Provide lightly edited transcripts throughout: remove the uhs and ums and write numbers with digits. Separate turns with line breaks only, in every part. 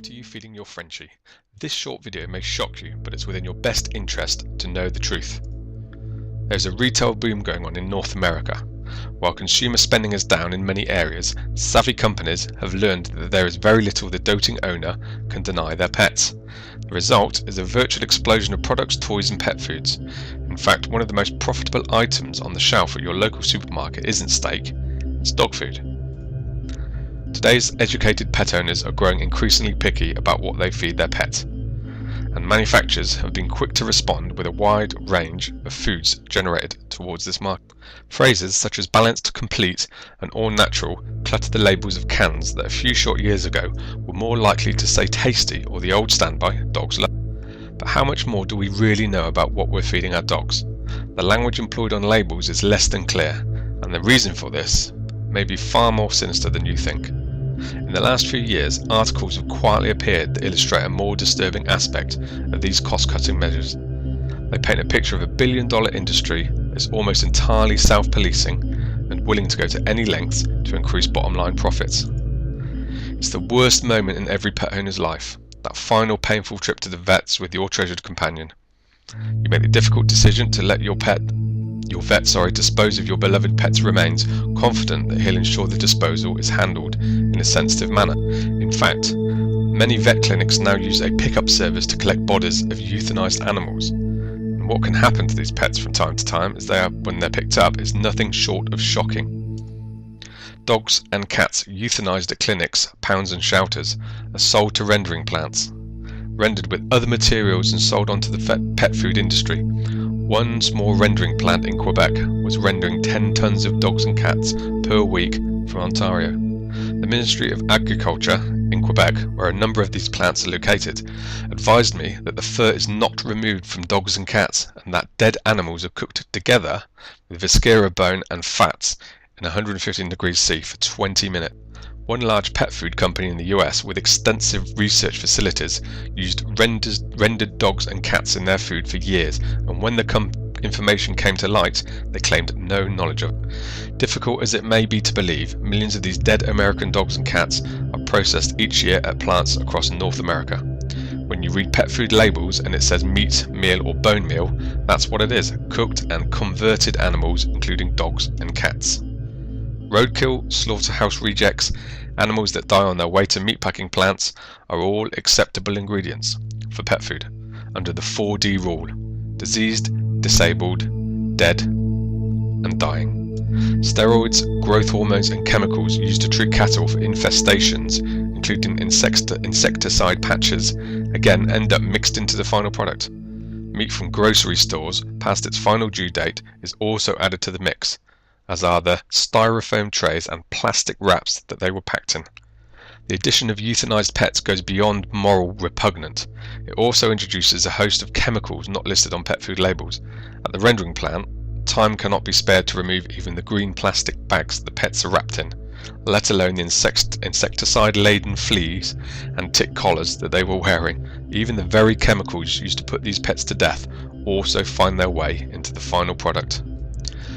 are you feeding your Frenchie? This short video may shock you, but it's within your best interest to know the truth. There's a retail boom going on in North America. While consumer spending is down in many areas, savvy companies have learned that there is very little the doting owner can deny their pets. The result is a virtual explosion of products, toys and pet foods. In fact, one of the most profitable items on the shelf at your local supermarket isn't steak, it's dog food. Today's educated pet owners are growing increasingly picky about what they feed their pets, and manufacturers have been quick to respond with a wide range of foods generated towards this market. Phrases such as balanced, complete and all natural clutter the labels of cans that a few short years ago were more likely to say tasty or the old standby, dogs love. But how much more do we really know about what we're feeding our dogs? The language employed on labels is less than clear, and the reason for this may be far more sinister than you think. In the last few years, articles have quietly appeared that illustrate a more disturbing aspect of these cost-cutting measures. They paint a picture of a billion-dollar industry that's almost entirely self-policing and willing to go to any lengths to increase bottom-line profits. It's the worst moment in every pet owner's life, that final painful trip to the vets with your treasured companion. You make the difficult decision to let your vet dispose of your beloved pet's remains, confident that he'll ensure the disposal is handled in a sensitive manner. In fact, many vet clinics now use a pickup service to collect bodies of euthanized animals. And what can happen to these pets from time to time when they're picked up is nothing short of shocking. Dogs and cats euthanized at clinics, pounds and shelters are sold to rendering plants, rendered with other materials and sold onto the pet food industry. One small rendering plant in Quebec was rendering 10 tons of dogs and cats per week from Ontario. The Ministry of Agriculture in Quebec, where a number of these plants are located, advised me that the fur is not removed from dogs and cats and that dead animals are cooked together with viscera bone and fats in 115 degrees C for 20 minutes. One large pet food company in the US with extensive research facilities used rendered dogs and cats in their food for years, and when the information came to light, they claimed no knowledge of it. Difficult as it may be to believe, millions of these dead American dogs and cats are processed each year at plants across North America. When you read pet food labels and it says meat, meal or bone meal, that's what it is, cooked and converted animals including dogs and cats. Roadkill, slaughterhouse rejects, animals that die on their way to meatpacking plants are all acceptable ingredients for pet food under the 4D rule: diseased, disabled, dead and dying. Steroids, growth hormones and chemicals used to treat cattle for infestations, including insecticide patches, again end up mixed into the final product. Meat from grocery stores past its final due date is also added to the mix, as are the styrofoam trays and plastic wraps that they were packed in. The addition of euthanized pets goes beyond moral repugnant. It also introduces a host of chemicals not listed on pet food labels. At the rendering plant, time cannot be spared to remove even the green plastic bags the pets are wrapped in, let alone the insecticide-laden fleas and tick collars that they were wearing. Even the very chemicals used to put these pets to death also find their way into the final product.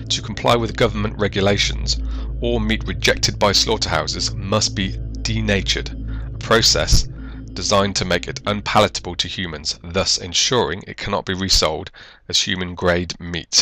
To comply with government regulations, all meat rejected by slaughterhouses must be denatured, a process designed to make it unpalatable to humans, thus ensuring it cannot be resold as human-grade meat.